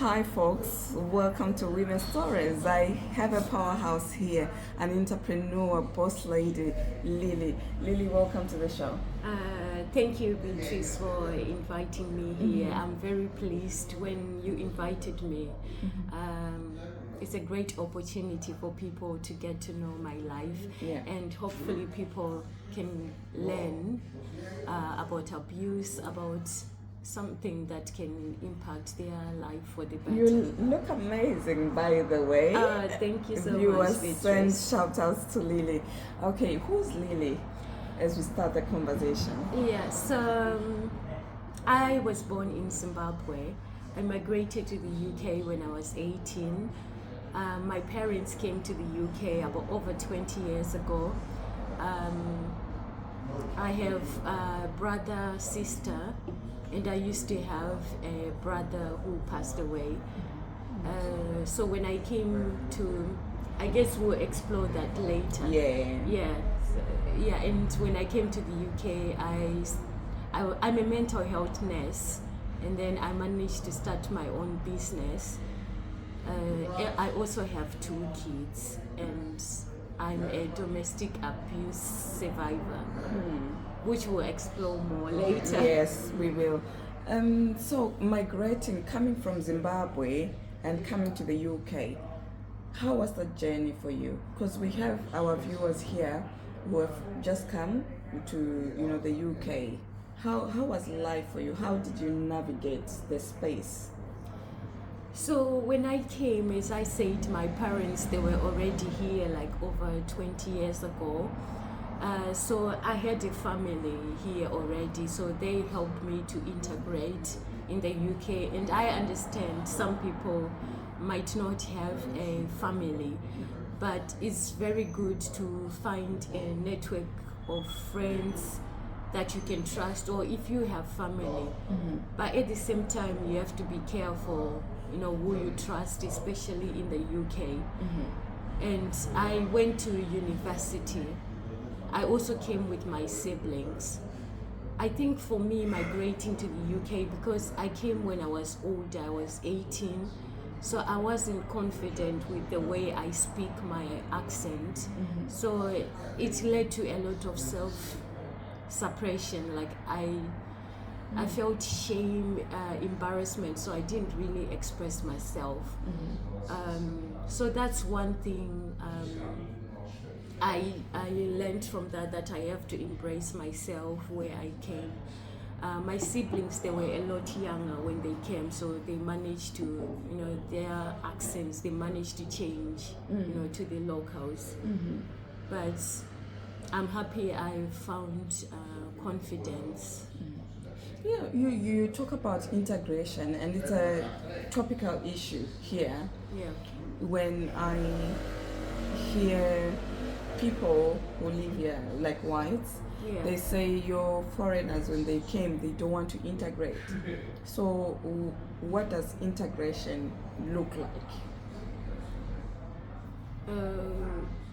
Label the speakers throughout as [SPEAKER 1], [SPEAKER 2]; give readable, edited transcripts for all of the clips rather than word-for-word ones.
[SPEAKER 1] Hi folks, welcome to Women Stories. I have a powerhouse here, an entrepreneur, boss lady, Lilly. Lilly, welcome to the show.
[SPEAKER 2] Thank you, Beatrice, for inviting me here. I'm very pleased when you invited me. It's a great opportunity for people to get to know my life, and hopefully people can learn about abuse, about something that can impact their life for the better.
[SPEAKER 1] You look amazing, by the way.
[SPEAKER 2] Thank you so much,
[SPEAKER 1] Viewers
[SPEAKER 2] Beatrice.
[SPEAKER 1] send shout outs to Lilly. Okay, who's Lilly as we start the conversation?
[SPEAKER 2] Yes, I was born in Zimbabwe. I migrated to the UK when I was 18. My parents came to the UK about over 20 years ago. I have a brother, sister, and I used to have a brother who passed away. So when I came to, I guess we'll explore that later. And when I came to the UK, I'm a mental health nurse, and then I managed to start my own business. I also have 2 kids, and I'm a domestic abuse survivor, which we'll explore more later.
[SPEAKER 1] Yes, we will. So migrating, coming from Zimbabwe and coming to the UK, how was the journey for you? Because we have our viewers here who have just come to the UK. How was life for you? How did you navigate the space?
[SPEAKER 2] So when I came, as I said, my parents, they were already here like over 20 years ago. So I had a family here already, so they helped me to integrate in the UK. And I understand some people might not have a family, but it's very good to find a network of friends that you can trust, or if you have family. But at the same time, you have to be careful, who you trust, especially in the UK. And I went to university. I also came with my siblings. I think for me, migrating to the UK, because I came when I was older, I was 18, so I wasn't confident with the way I speak my accent. So it led to a lot of self-suppression. Like I felt shame, embarrassment, so I didn't really express myself. So that's one thing I learned from that I have to embrace myself where I came. My siblings, they were a lot younger when they came, so they managed to, their accents, they managed to change, to the locals. But I'm happy I found confidence.
[SPEAKER 1] Yeah, you talk about integration, and it's a topical issue here. When I hear people who live here, like whites, they say your foreigners, when they came, they don't want to integrate. So what does integration look like?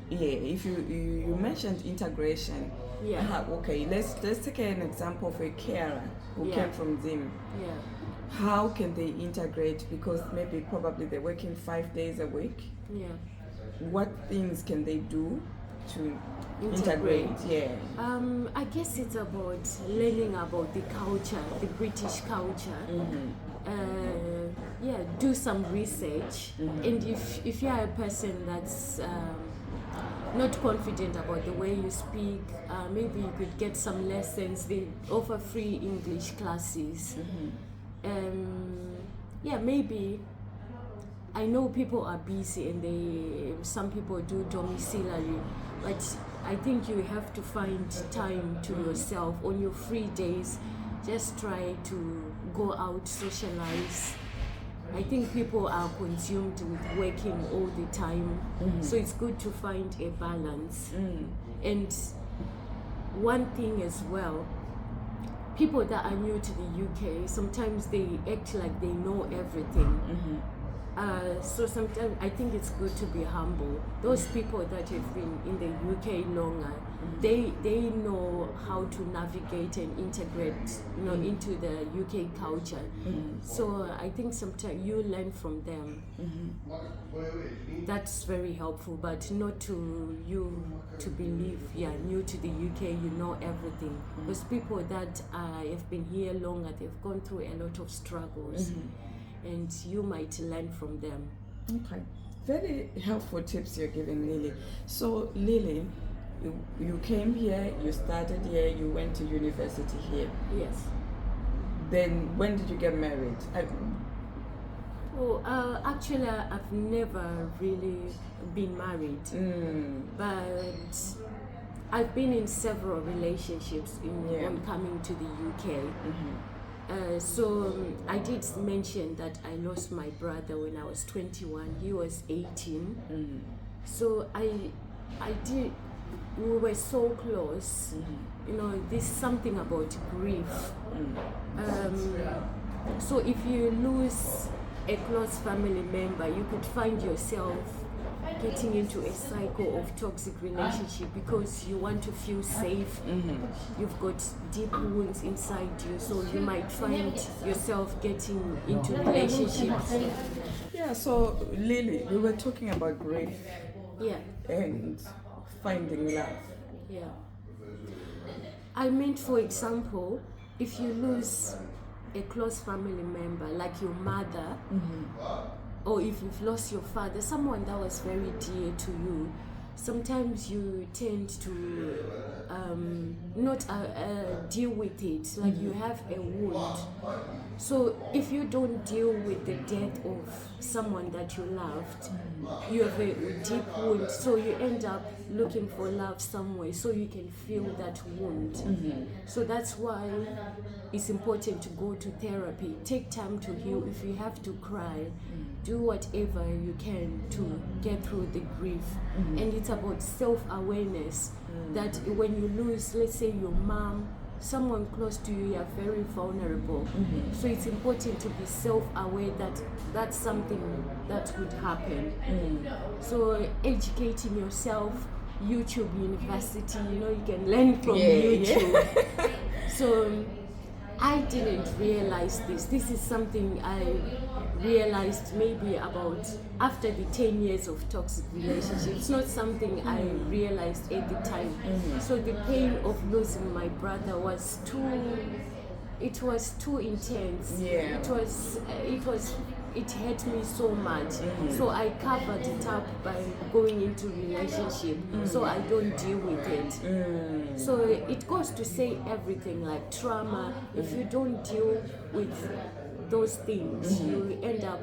[SPEAKER 1] If you mentioned integration. Okay, let's take an example of a carer who came from Zim. How can they integrate? Because probably they're working 5 days a week. What things can they do to integrate?
[SPEAKER 2] I guess it's about learning about the culture, the British culture. Do some research. And if you are a person that's not confident about the way you speak, maybe you could get some lessons. They offer free English classes. Maybe I know people are busy, and some people do domiciliary, but I think you have to find time to yourself on your free days. Just try to go out, socialize. I think people are consumed with working all the time, so it's good to find a balance. And one thing as well, people that are new to the UK, sometimes they act like they know everything. So sometimes I think it's good to be humble. Those people that have been in the UK longer, they know how to navigate and integrate, into the UK culture. So I think sometimes you learn from them. That's very helpful, but not to you to believe new to the UK, you know everything. Because people that have been here longer, they've gone through a lot of struggles. And you might learn from them.
[SPEAKER 1] Okay. Very helpful tips you're giving, Lily. So, Lily, you came here, you started here, you went to university here.
[SPEAKER 2] Yes.
[SPEAKER 1] Then, when did you get married?
[SPEAKER 2] Actually, I've never really been married. But I've been in several relationships on coming to the UK. So I did mention that I lost my brother when I was 21. He was 18. So we were so close. There's something about grief. So if you lose a close family member, you could find yourself getting into a cycle of toxic relationship because you want to feel safe. You've got deep wounds inside you, so you might find yourself getting into relationships.
[SPEAKER 1] Yeah, so Lily, we were talking about grief and finding love.
[SPEAKER 2] Yeah. I meant, for example, if you lose a close family member, like your mother, or if you've lost your father, someone that was very dear to you, sometimes you tend to not deal with it, like you have a wound. So if you don't deal with the death of someone that you loved, you have a deep wound, so you end up looking for love somewhere so you can feel that wound. So that's why it's important to go to therapy, take time to heal. If you have to cry, do whatever you can to get through the grief. And it's about self-awareness, that when you lose, let's say your mom, someone close to you, you're very vulnerable. So it's important to be self-aware that that's something that would happen. So educating yourself, YouTube University, you can learn from YouTube. So I didn't realize this. This is something I realized maybe about after the 10 years of toxic relationship. It's not something I realized at the time. So the pain of losing my brother was too intense. It hurt me so much. So I covered it up by going into relationship, so I don't deal with it. So it goes to say everything, like trauma. If you don't deal with those things, you end up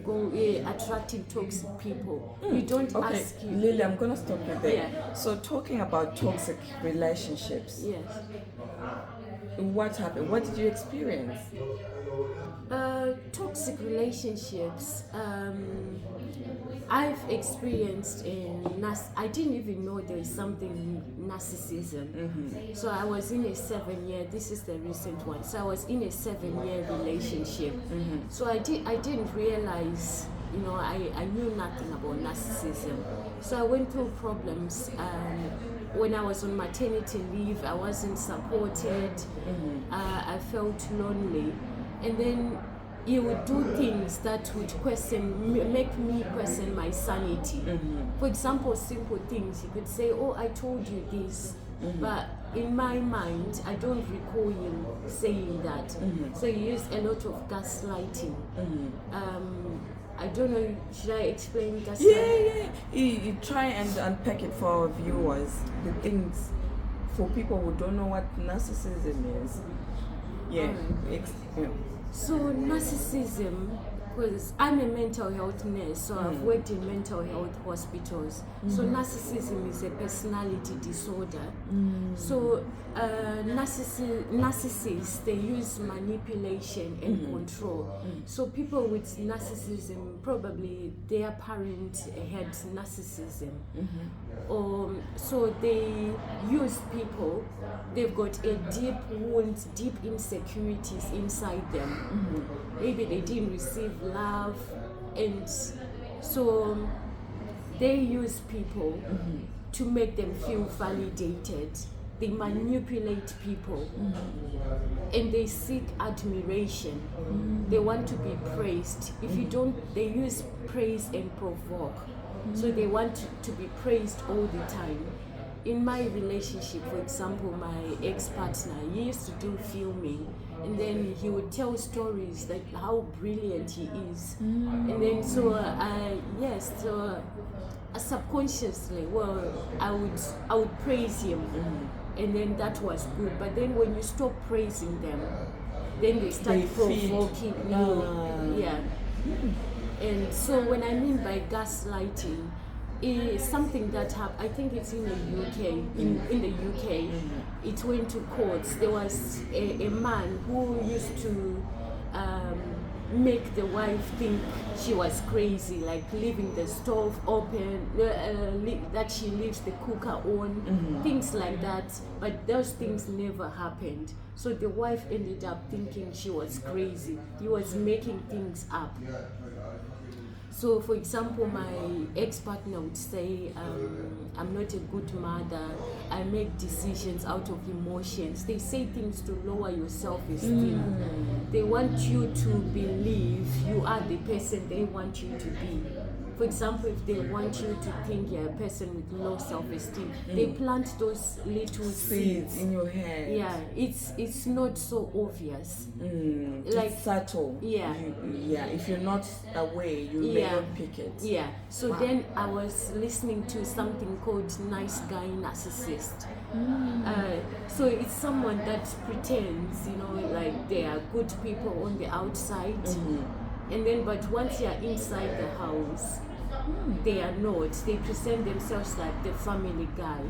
[SPEAKER 2] attracting toxic people. You don't ask you.
[SPEAKER 1] Lily, I'm gonna stop you there. So talking about toxic relationships.
[SPEAKER 2] Yes.
[SPEAKER 1] What happened? What did you experience?
[SPEAKER 2] Toxic relationships. I've experienced I didn't even know there is something narcissism. So I was in a 7-year. This is the recent one. So I was in a 7-year relationship. So I didn't realize. I knew nothing about narcissism. So I went through problems. When I was on maternity leave, I wasn't supported. I felt lonely. And then he would do things that would make me question my sanity. For example, simple things. He could say, "Oh, I told you this," but in my mind, I don't recall him saying that. So he used a lot of gaslighting. I don't know, should I explain gaslighting?
[SPEAKER 1] You try and unpack it for our viewers, the things, for people who don't know what narcissism is.
[SPEAKER 2] So narcissism, because I'm a mental health nurse, so I've worked in mental health hospitals. So narcissism is a personality disorder. So narcissists, they use manipulation and control. So people with narcissism, probably their parent had narcissism. So they use people, they've got a deep wound, deep insecurities inside them. Maybe they didn't receive love, and so they use people to make them feel validated. They manipulate people, and they seek admiration. They want to be praised. If you don't, they use praise and provoke. So they want to be praised all the time. In my relationship, for example, my ex-partner, he used to do filming, and then he would tell stories like how brilliant he is. And then so subconsciously, I would praise him, and then that was good. But then when you stop praising them, then they start provoking you. Yeah. And so when I mean by gaslighting, is something that I think it's in the UK. In the UK, it went to courts. There was a man who used to make the wife think she was crazy, like leaving the stove open, that she leaves the cooker on, things like that. But those things never happened. So the wife ended up thinking she was crazy. He was making things up. So, for example, my ex-partner would say, I'm not a good mother, I make decisions out of emotions. They say things to lower your self-esteem. They want you to believe you are the person they want you to be. For example, if they want you to think you're a person with low self-esteem, they plant those little seeds
[SPEAKER 1] in your head.
[SPEAKER 2] Yeah, it's not so obvious.
[SPEAKER 1] Like it's subtle.
[SPEAKER 2] Yeah.
[SPEAKER 1] If you're not aware, you may not pick it. Yeah.
[SPEAKER 2] So then I was listening to something called Nice Guy Narcissist. So it's someone that pretends, like they are good people on the outside. And then, but once you're inside the house, they are not. They present themselves like the family guy.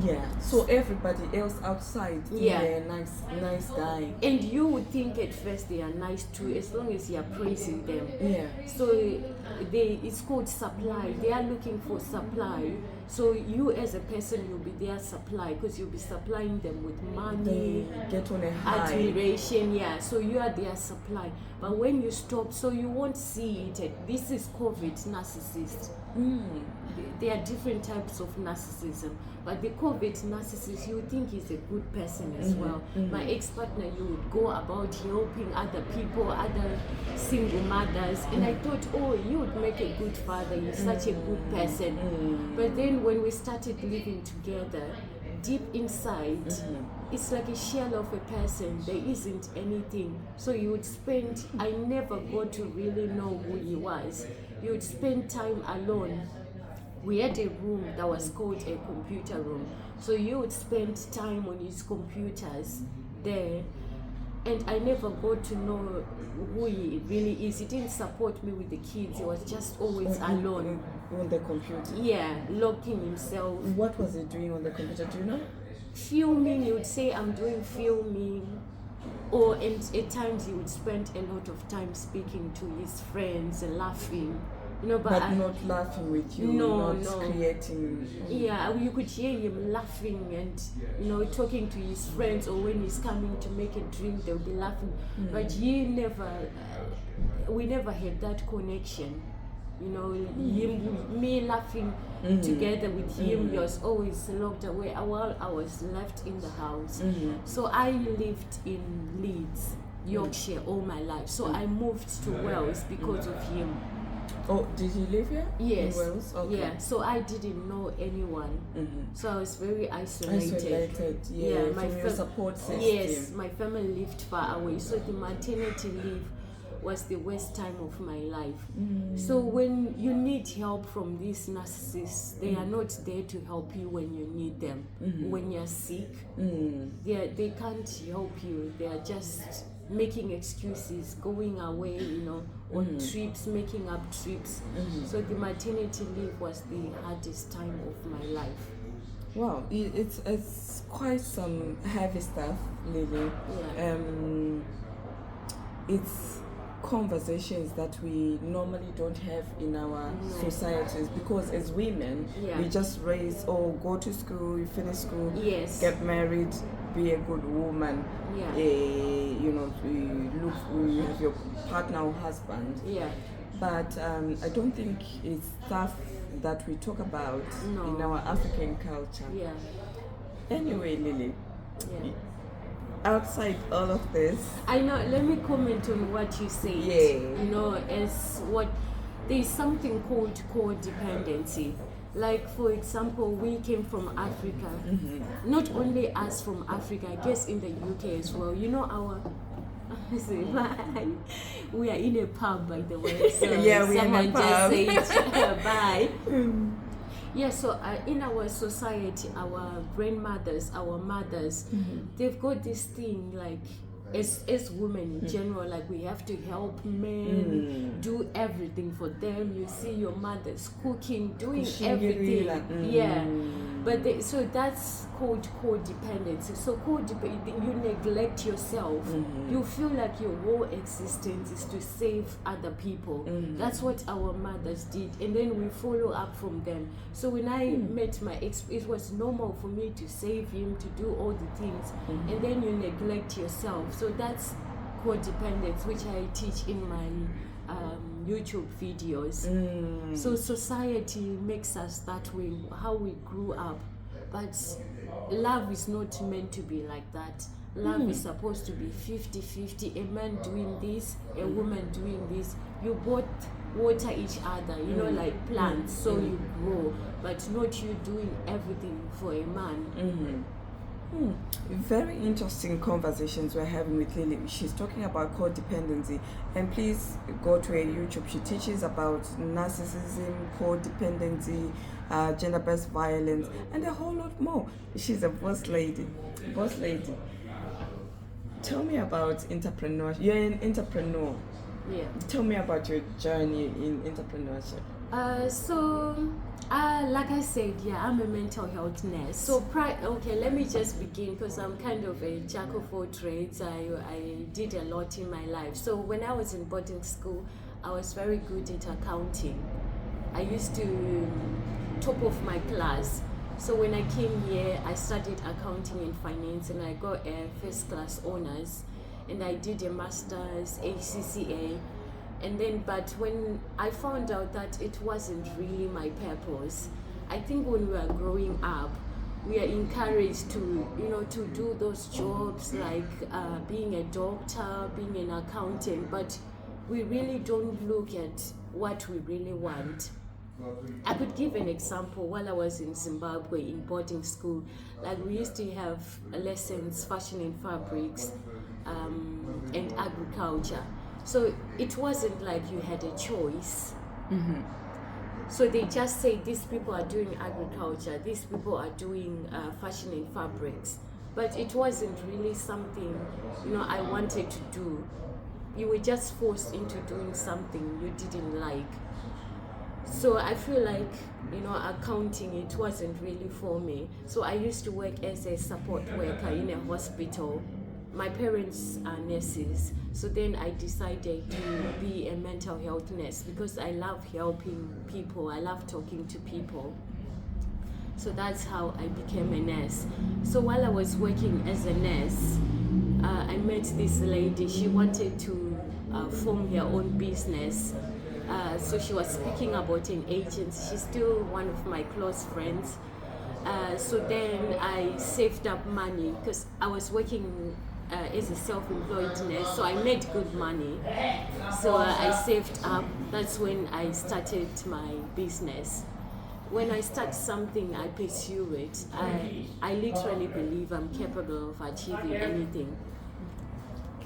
[SPEAKER 1] Yeah. So everybody else outside, they're nice guy.
[SPEAKER 2] And you would think at first they are nice too, as long as you are praising them.
[SPEAKER 1] Yeah.
[SPEAKER 2] So it's called supply. They are looking for supply. So you as a person, you'll be their supply because you'll be supplying them with money,
[SPEAKER 1] they get on a high.
[SPEAKER 2] Admiration. Yeah. So you are their supply. But when you stop, so you won't see it. This is COVID narcissist. There are different types of narcissism, but the COVID narcissist, you would think he's a good person as well. My ex-partner, you would go about helping other people, other single mothers, and I thought, you would make a good father, you're such a good person. But then when we started living together, deep inside, it's like a shell of a person. There isn't anything. So you would spend, I never got to really know who he was. You would spend time alone. We had a room that was called a computer room. So you would spend time on his computers there. And I never got to know who he really is. He didn't support me with the kids. He was just always alone.
[SPEAKER 1] On the computer?
[SPEAKER 2] Yeah, locking himself.
[SPEAKER 1] What was he doing on the computer? Do you know?
[SPEAKER 2] Filming. He would say, I'm doing filming. And at times he would spend a lot of time speaking to his friends and laughing.
[SPEAKER 1] But not laughing with you, not creating.
[SPEAKER 2] Yeah, you could hear him laughing and talking to his friends, or when he's coming to make a drink, they'll be laughing. But we never had that connection. Me laughing together with him. He was always locked away while I was left in the house. So I lived in Leeds, Yorkshire, all my life. So I moved to Wales because of him.
[SPEAKER 1] Oh, did you live here?
[SPEAKER 2] Yes.
[SPEAKER 1] In Wales? Okay.
[SPEAKER 2] Yeah, so I didn't know anyone. So I was very isolated.
[SPEAKER 1] Yeah, my your support system.
[SPEAKER 2] Yes, my family lived far away. So the maternity leave was the worst time of my life. So when you need help from these narcissists, they are not there to help you when you need them. When you're sick, they can't help you. They are just making excuses, going away, on trips, making up trips. So the maternity leave was the hardest time of my life.
[SPEAKER 1] Wow, it's quite some heavy stuff, Lily.
[SPEAKER 2] Yeah.
[SPEAKER 1] It's conversations that we normally don't have in our societies, because as women, we just raise, go to school, you finish school, get married, be a good woman.
[SPEAKER 2] Yeah.
[SPEAKER 1] You have your partner or husband.
[SPEAKER 2] Yeah.
[SPEAKER 1] but I don't think it's stuff that we talk about in our African culture.
[SPEAKER 2] Yeah.
[SPEAKER 1] Anyway, Lily,
[SPEAKER 2] Yeah.
[SPEAKER 1] outside all of this,
[SPEAKER 2] I know, let me comment on what you said.
[SPEAKER 1] Yeah.
[SPEAKER 2] You know, as what there's something called codependency. Like, for example, we came from Africa. Not only us from Africa, I guess in the UK as well. You know, our we are in a pub, by the way. So
[SPEAKER 1] yeah, we are in a pub.
[SPEAKER 2] Just said bye. Yeah, so in our society, our grandmothers, our mothers, they've got this thing like, as women in general, like we have to help men, do everything for them. You see your mothers cooking, doing everything. Yeah, but so that's called codependency. So you neglect yourself. You feel like your whole existence is to save other people. That's what our mothers did, and then we follow up from them. So when I met my ex, it was normal for me to save him, to do all the things, and then you neglect yourself. So that's codependence, which I teach in my YouTube videos. So society makes us that way, how we grew up. But love is not meant to be like that. Love is supposed to be 50-50, a man doing this, a woman doing this. You both water each other, you know, like plants, so you grow, but not you doing everything for a man.
[SPEAKER 1] Very interesting conversations we're having with Lily. She's talking about codependency, and please go to her YouTube. She teaches about narcissism, codependency, gender-based violence, and a whole lot more. She's a boss lady. Tell me about entrepreneurship. You're an entrepreneur.
[SPEAKER 2] Yeah.
[SPEAKER 1] Tell me about your journey in entrepreneurship.
[SPEAKER 2] Like I said, yeah, I'm a mental health nurse. So, okay, let me just begin, because I'm kind of a jack of all trades. I did a lot in my life. So when I was in boarding school, I was very good at accounting. I used to top of my class. So when I came here, I studied accounting and finance, and I got a first class honors, and I did a master's, ACCA. And then, but when I found out that it wasn't really my purpose, I think when we are growing up, we are encouraged to, you know, to do those jobs like being a doctor, being an accountant, but we really don't look at what we really want. I could give an example. While I was in Zimbabwe in boarding school, like we used to have lessons, fashion and fabrics, and agriculture. So it wasn't like you had a choice. So they just say these people are doing agriculture, these people are doing fashion and fabrics. But it wasn't really something, you know, I wanted to do. You were just forced into doing something you didn't like. So I feel like, you know, accounting, it wasn't really for me. So I used to work as a support worker in a hospital. My parents are nurses, so then I decided to be a mental health nurse because I love helping people, I love talking to people. So that's how I became a nurse. So while I was working as a nurse, I met this lady. She wanted to form her own business. So she was speaking about an agency. She's still one of my close friends. So then I saved up money because I was working as a self-employed nurse, so I made good money. So I saved up. That's when I started my business. When I start something, I pursue it. I literally believe I'm capable of achieving anything.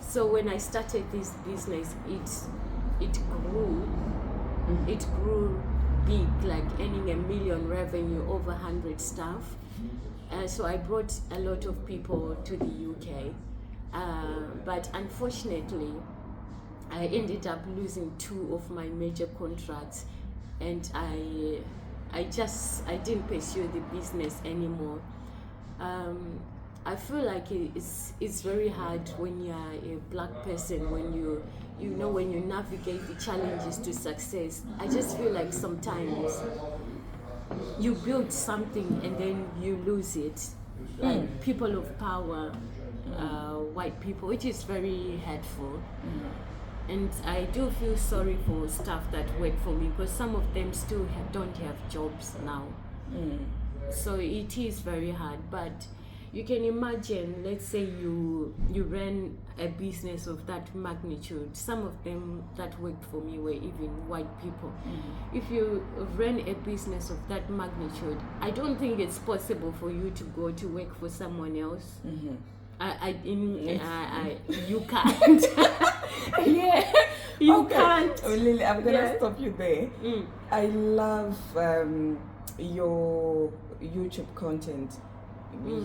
[SPEAKER 2] So when I started this business, it grew. It grew big, like earning $1 million revenue, over 100 staff. So I brought a lot of people to the UK. But unfortunately, I ended up losing 2 of my major contracts, and I didn't pursue the business anymore. I feel like it's very hard when you are a black person, when when you navigate the challenges to success. I just feel like sometimes you build something and then you lose it. Like people of power, white people, which is very hurtful. And I do feel sorry for staff that work for me, because some of them still don't have jobs now. So it is very hard. But you can imagine, let's say you ran a business of that magnitude. Some of them that worked for me were even white people. If you ran a business of that magnitude, I don't think it's possible for you to go to work for someone else. You can't. Yeah, you can't.
[SPEAKER 1] Oh, Lily, I'm gonna stop you there. I love your YouTube content.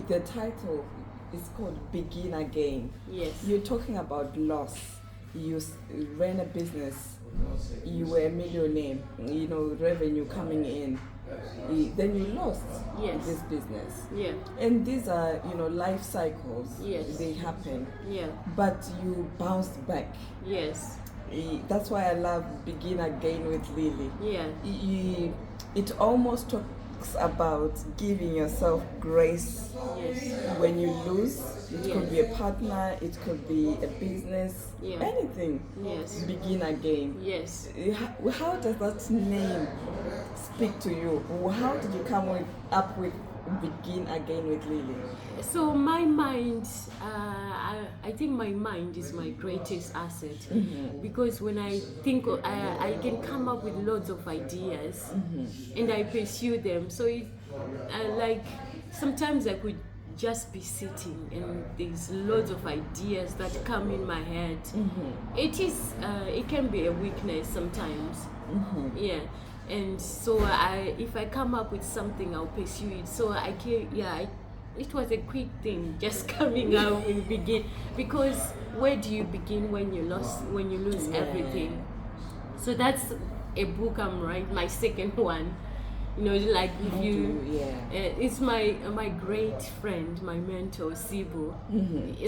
[SPEAKER 1] The title is called Begin Again.
[SPEAKER 2] Yes.
[SPEAKER 1] You're talking about loss. You ran a business. You were a millionaire. Revenue coming in. Then you lost this business.
[SPEAKER 2] Yeah.
[SPEAKER 1] And these are, life cycles.
[SPEAKER 2] Yes.
[SPEAKER 1] They happen.
[SPEAKER 2] Yeah.
[SPEAKER 1] But you bounced back.
[SPEAKER 2] Yes.
[SPEAKER 1] That's why I love Begin Again with Lilly.
[SPEAKER 2] Yeah.
[SPEAKER 1] It almost talks about giving yourself grace when you lose. It could be a partner, it could be a business, anything.
[SPEAKER 2] Yes.
[SPEAKER 1] Begin Again.
[SPEAKER 2] Yes.
[SPEAKER 1] How does that name speak to you? How did you come up with Begin Again with Lilly?
[SPEAKER 2] So my mind, I think my mind is my greatest asset, because when I think, I can come up with lots of ideas, and I pursue them. So like sometimes I could just be sitting and there's loads of ideas that come in my head. It can be a weakness sometimes. Yeah. And so if I come up with something, I'll pursue it. So it was a quick thing, just coming out and begin. Because where do you begin when you lose everything? So that's a book I'm writing, my second one. Like if it's my great friend, my mentor, Sibu.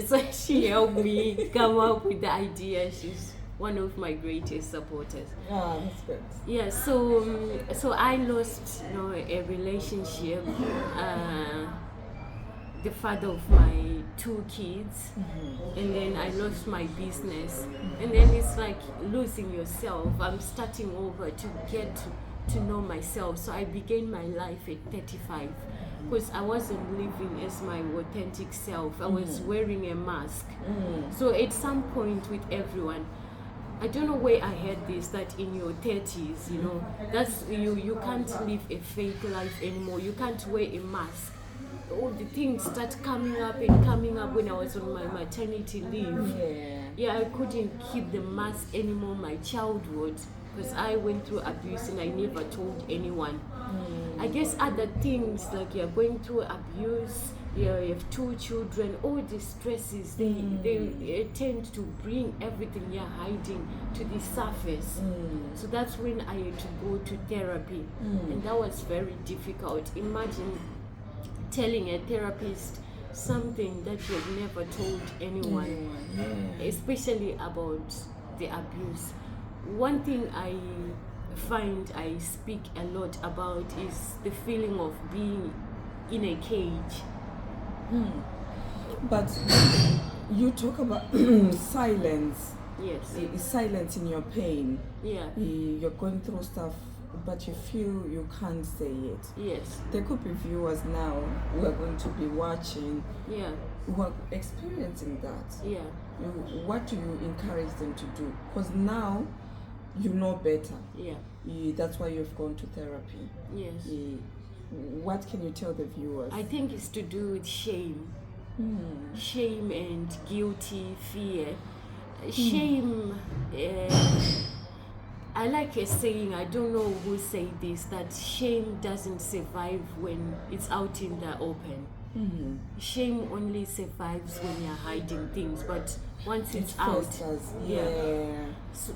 [SPEAKER 2] So she helped me come up with the idea. She's one of my greatest supporters.
[SPEAKER 1] Ah, that's good.
[SPEAKER 2] Yeah, so I lost, a relationship. The father of my 2 kids, and then I lost my business, and then it's like losing yourself. I'm starting over to get to know myself. So I began my life at 35, because I wasn't living as my authentic self. I was wearing a mask. So at some point with everyone, I don't know where I heard this, that in your 30s, that's you can't live a fake life anymore. You can't wear a mask. All the things start coming up when I was on my maternity leave. I couldn't keep the mask anymore. My childhood, because I went through abuse and I never told anyone. I guess other things, like you're going through abuse, you have 2 children, all the stresses, they tend to bring everything you're hiding to the surface. So that's when I had to go to therapy, and that was very difficult. Imagine telling a therapist something that you have never told anyone, especially about the abuse. One thing I find I speak a lot about is the feeling of being in a cage.
[SPEAKER 1] But you talk about silence.
[SPEAKER 2] Yes.
[SPEAKER 1] Silence in your pain.
[SPEAKER 2] Yeah.
[SPEAKER 1] You're going through stuff, but you feel you can't say it.
[SPEAKER 2] Yes.
[SPEAKER 1] There could be viewers now who are going to be watching, who are experiencing that.
[SPEAKER 2] Yeah.
[SPEAKER 1] What do you encourage them to do? Because now you know better.
[SPEAKER 2] Yeah.
[SPEAKER 1] That's why you've gone to therapy.
[SPEAKER 2] Yes.
[SPEAKER 1] What can you tell the viewers?
[SPEAKER 2] I think it's to do with shame. Shame and guilty, fear. Shame, I like a saying, I don't know who said this, that shame doesn't survive when it's out in the open. Shame only survives when you're hiding things, but once it's out, so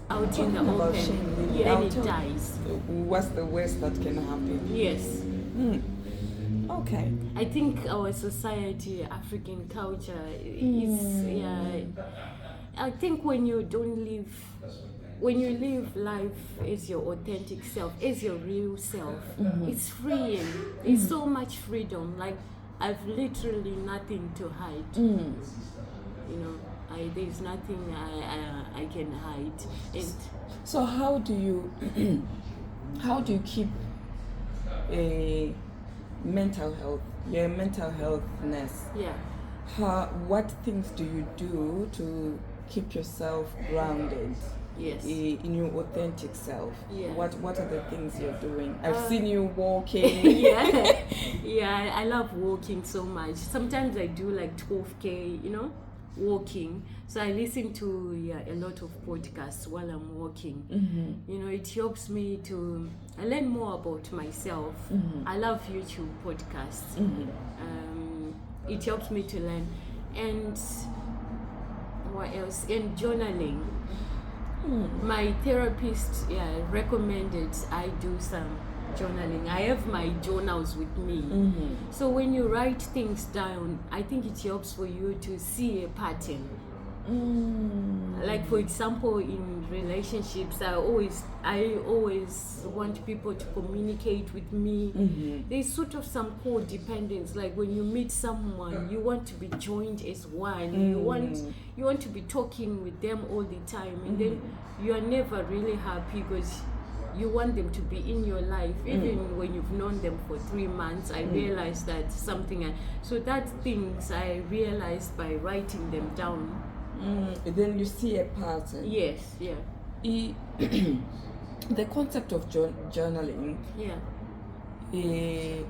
[SPEAKER 2] out in the open,
[SPEAKER 1] shame,
[SPEAKER 2] then it dies.
[SPEAKER 1] What's the worst that can happen?
[SPEAKER 2] Yes.
[SPEAKER 1] Okay.
[SPEAKER 2] I think our society, African culture, is, I think when you live life as your authentic self, as your real self, it's freeing. It's so much freedom. Like, I've literally nothing to hide. you know. There's nothing I can hide. And
[SPEAKER 1] so how do you keep a mental health, your mental health nurse?
[SPEAKER 2] Yeah.
[SPEAKER 1] What things do you do to keep yourself grounded?
[SPEAKER 2] Yes.
[SPEAKER 1] In your authentic self?
[SPEAKER 2] Yeah.
[SPEAKER 1] What are the things you're doing? I've seen you walking.
[SPEAKER 2] Yeah, I love walking so much. Sometimes I do like 12K, you know, walking. So I listen to a lot of podcasts while I'm walking.
[SPEAKER 1] Mm-hmm.
[SPEAKER 2] You know, it helps me to learn more about myself.
[SPEAKER 1] Mm-hmm.
[SPEAKER 2] I love YouTube podcasts.
[SPEAKER 1] Mm-hmm.
[SPEAKER 2] It helps me to learn. And what else? And journaling. My therapist recommended I do some journaling. I have my journals with me. So when you write things down, I think it helps for you to see a pattern. Like for example, in relationships, I always want people to communicate with me. There's sort of some codependence. Like when you meet someone, you want to be joined as one. You want to be talking with them all the time, and then you are never really happy because you want them to be in your life, even when you've known them for 3 months. I realized that so that things I realized by writing them down.
[SPEAKER 1] Then you see a pattern.
[SPEAKER 2] Yes, yeah.
[SPEAKER 1] The concept of journaling.
[SPEAKER 2] Yeah.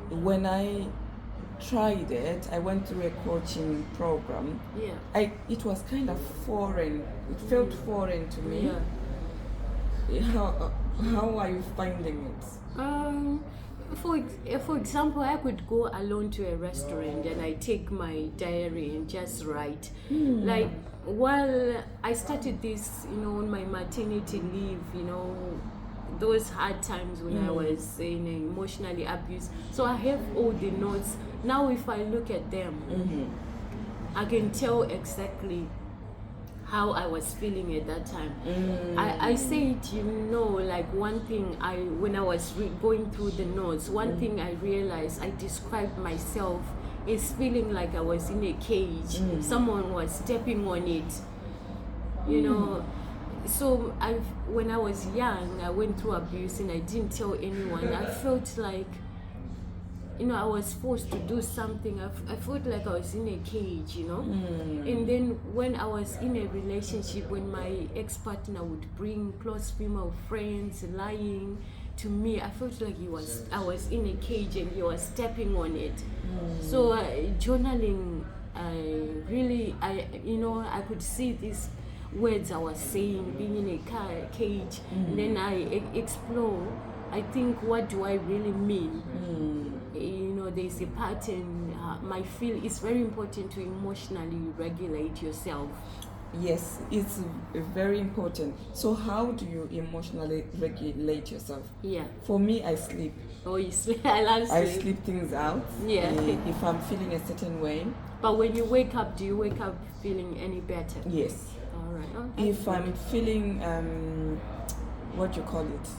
[SPEAKER 1] When I tried it, I went through a coaching program.
[SPEAKER 2] Yeah.
[SPEAKER 1] It was kind of foreign. It felt foreign to me.
[SPEAKER 2] Yeah.
[SPEAKER 1] How are you finding it?
[SPEAKER 2] For example, I could go alone to a restaurant and I take my diary and just write. Like while I started this, you know, on my maternity leave, you know, those hard times when I was emotionally abused. So I have all the notes. Now if I look at them, I can tell exactly how I was feeling at that time. I said, you know, like one thing when I was going through the notes, one thing I realized, I described myself as feeling like I was in a cage. Someone was stepping on it, you know. So when I was young, I went through abuse and I didn't tell anyone. I felt like, you know, I was forced to do something. I felt like I was in a cage, you know. And then when I was in a relationship, when my ex-partner would bring close female friends lying to me, I felt like I was in a cage and he was stepping on it. So journaling, I could see these words I was saying, being in a cage, and then I explore. I think, what do I really mean? You know, there's a pattern. It's very important to emotionally regulate yourself.
[SPEAKER 1] Yes, it's very important. So how do you emotionally regulate yourself?
[SPEAKER 2] Yeah.
[SPEAKER 1] For me, I sleep.
[SPEAKER 2] Oh, you sleep? I love sleep.
[SPEAKER 1] I sleep things out.
[SPEAKER 2] Yeah.
[SPEAKER 1] If I'm feeling a certain way.
[SPEAKER 2] But when you wake up, do you wake up feeling any better?
[SPEAKER 1] Yes.
[SPEAKER 2] All right. Oh,
[SPEAKER 1] if I'm feeling, what you call it?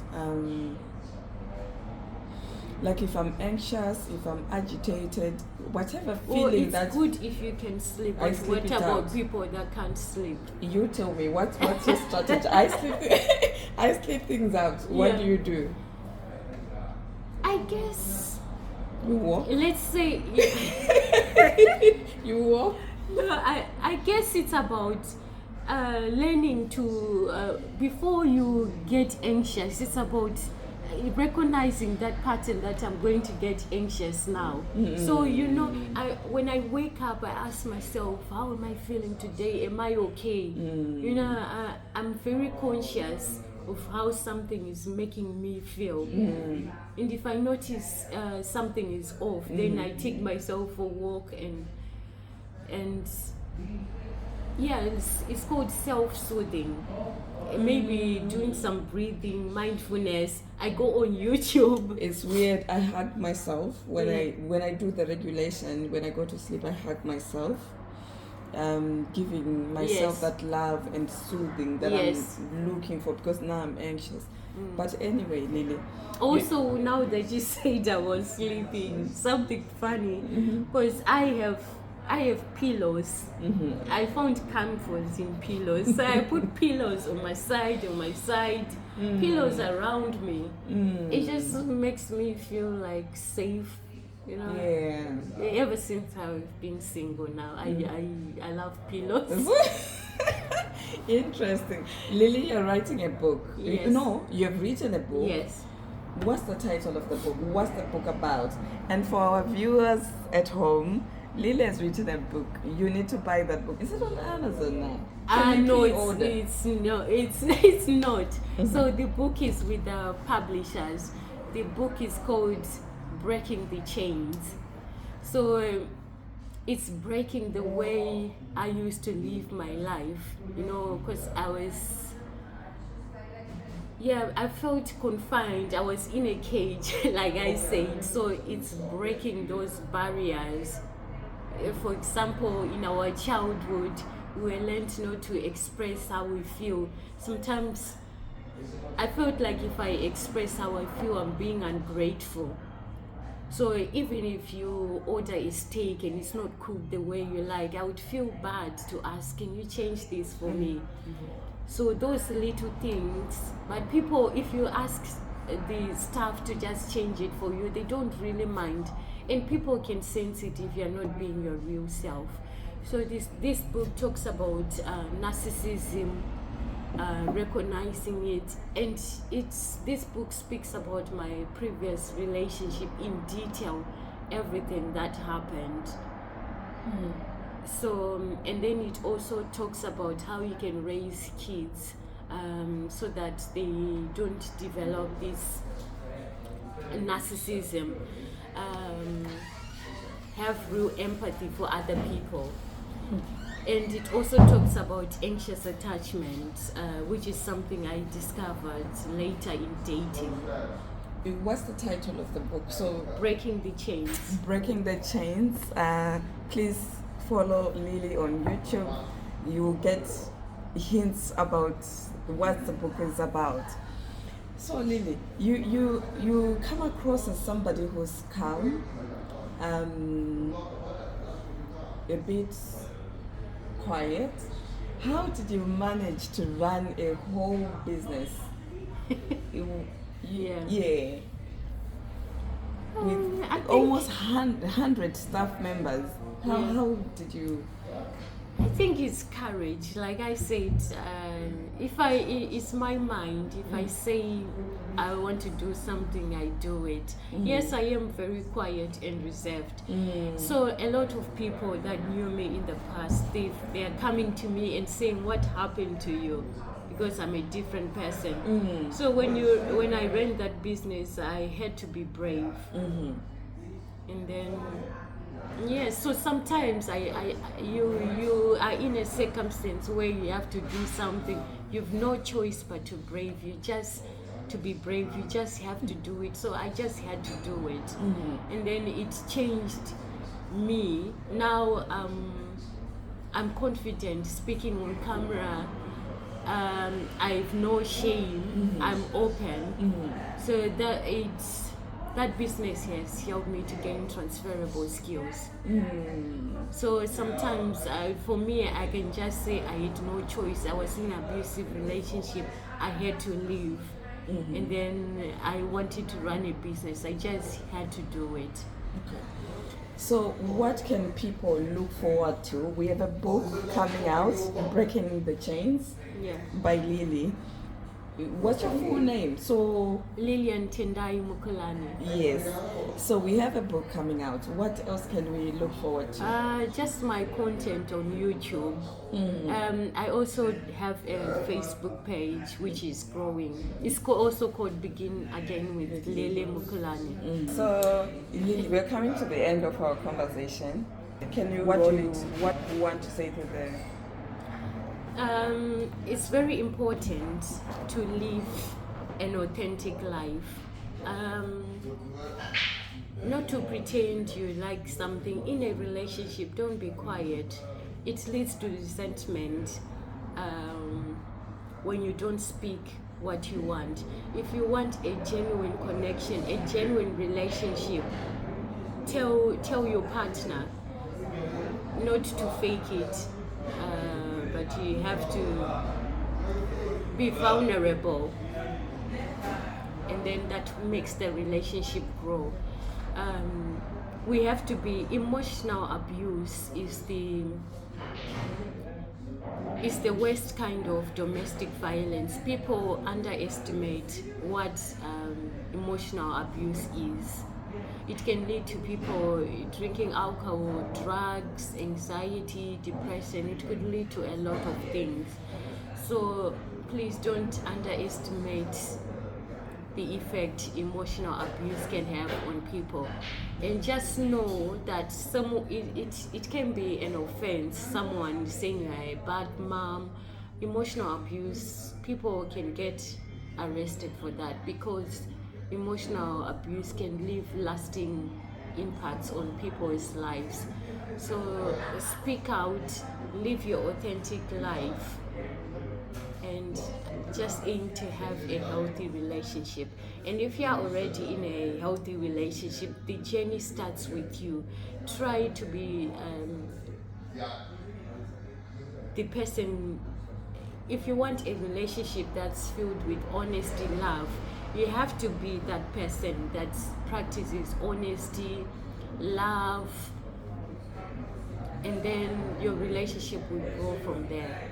[SPEAKER 1] Like if I'm anxious, if I'm agitated, whatever feeling
[SPEAKER 2] it's good if you can sleep. But what about people that can't sleep?
[SPEAKER 1] You tell me, what's your strategy? I sleep things out. What do you do?
[SPEAKER 2] I guess
[SPEAKER 1] you walk.
[SPEAKER 2] Let's say
[SPEAKER 1] you walk.
[SPEAKER 2] No, I guess it's about learning to before you get anxious. It's about recognizing that pattern that I'm going to get anxious now. So you know, when I wake up, I ask myself, how am I feeling today? Am I okay? You know, I'm very conscious of how something is making me feel. And if I notice something is off, then I take myself for a walk and yeah, it's called self-soothing. Maybe doing some breathing, mindfulness. I go on YouTube.
[SPEAKER 1] It's weird. I hug myself when I do the regulation. When I go to sleep, I hug myself, giving myself that love and soothing that I'm looking for, because now I'm anxious. But anyway, Lily.
[SPEAKER 2] Also, now that you said I was sleeping, something funny, because I have I have pillows. I found comforts in pillows. So I put pillows on my side, pillows around me. It just makes me feel like safe, you know.
[SPEAKER 1] Yeah.
[SPEAKER 2] Ever since I've been single now, I love pillows.
[SPEAKER 1] Interesting. Lily, you're writing a book.
[SPEAKER 2] Yes.
[SPEAKER 1] No, you've written a book.
[SPEAKER 2] Yes.
[SPEAKER 1] What's the title of the book? What's the book about? And for our viewers at home, Lily has written a book. You need to buy that book. Is it on Amazon now?
[SPEAKER 2] No, it's not. So the book is with the publishers. The book is called Breaking the Chains. So it's breaking the way I used to live my life, you know, because I felt confined. I was in a cage, like I said. So it's breaking those barriers. For example, in our childhood, we were learned not to express how we feel. Sometimes I felt like if I express how I feel, I'm being ungrateful. So even if you order a steak and it's not cooked the way you like, I would feel bad to ask, can you change this for me? So those little things, but people, if you ask the staff to just change it for you, they don't really mind. And people can sense it if you're not being your real self. So this book talks about narcissism, recognizing it, and this book speaks about my previous relationship in detail, everything that happened. So and then it also talks about how you can raise kids so that they don't develop this narcissism, have real empathy for other people. And it also talks about anxious attachment, which is something I discovered later in dating.
[SPEAKER 1] What's the title of the book? So
[SPEAKER 2] Breaking the Chains.
[SPEAKER 1] Breaking the Chains. Please follow Lily on YouTube. You will get hints about what the book is about. So Lily, you come across as somebody who's calm, a bit quiet. How did you manage to run a whole business? Yeah. With almost 100 staff members. How did you?
[SPEAKER 2] I think it's courage. Like I said, it's my mind. If I say I want to do something, I do it. Yes, I am very quiet and reserved. So a lot of people that knew me in the past, they are coming to me and saying, "What happened to you?" Because I'm a different person. So when I ran that business, I had to be brave. And then so sometimes you are in a circumstance where you have to do something. You've no choice but to brave. You just have to do it. So I just had to do it. And then it changed me. Now I'm confident speaking on camera. I have no shame. I'm open. So that business has helped me to gain transferable skills. So sometimes for me, I can just say I had no choice. I was in an abusive relationship. I had to leave. And then I wanted to run a business. I just had to do it.
[SPEAKER 1] Okay. So what can people look forward to? We have a book coming out, Breaking the Chains, by Lilly. What's your full name? So
[SPEAKER 2] Lillian Mkuhlani.
[SPEAKER 1] Yes. So we have a book coming out. What else can we look forward to?
[SPEAKER 2] Just my content on YouTube. I also have a Facebook page which is growing. It's also called Begin Again with Lillian Mkuhlani.
[SPEAKER 1] So Lily, we're coming to the end of our conversation. Can you what you want to say to the?
[SPEAKER 2] It's very important to live an authentic life. Not to pretend you like something in a relationship. Don't be quiet. It leads to resentment when you don't speak what you want. If you want a genuine connection, a genuine relationship, tell your partner. not to fake it, but you have to be vulnerable, and then that makes the relationship grow. We have to be emotional abuse is the worst kind of domestic violence. People underestimate what emotional abuse is. It can lead to people drinking alcohol, drugs, anxiety, depression. It could lead to a lot of things. So please don't underestimate the effect emotional abuse can have on people, and just know that it can be an offense. Someone saying you're a bad mom, emotional abuse, people can get arrested for that, because emotional abuse can leave lasting impacts on people's lives. So speak out, live your authentic life, and just aim to have a healthy relationship. And if you are already in a healthy relationship, the journey starts with you. Try to be the person. If you want a relationship that's filled with honesty, love, you have to be that person that practices honesty, love, and then your relationship will grow from there.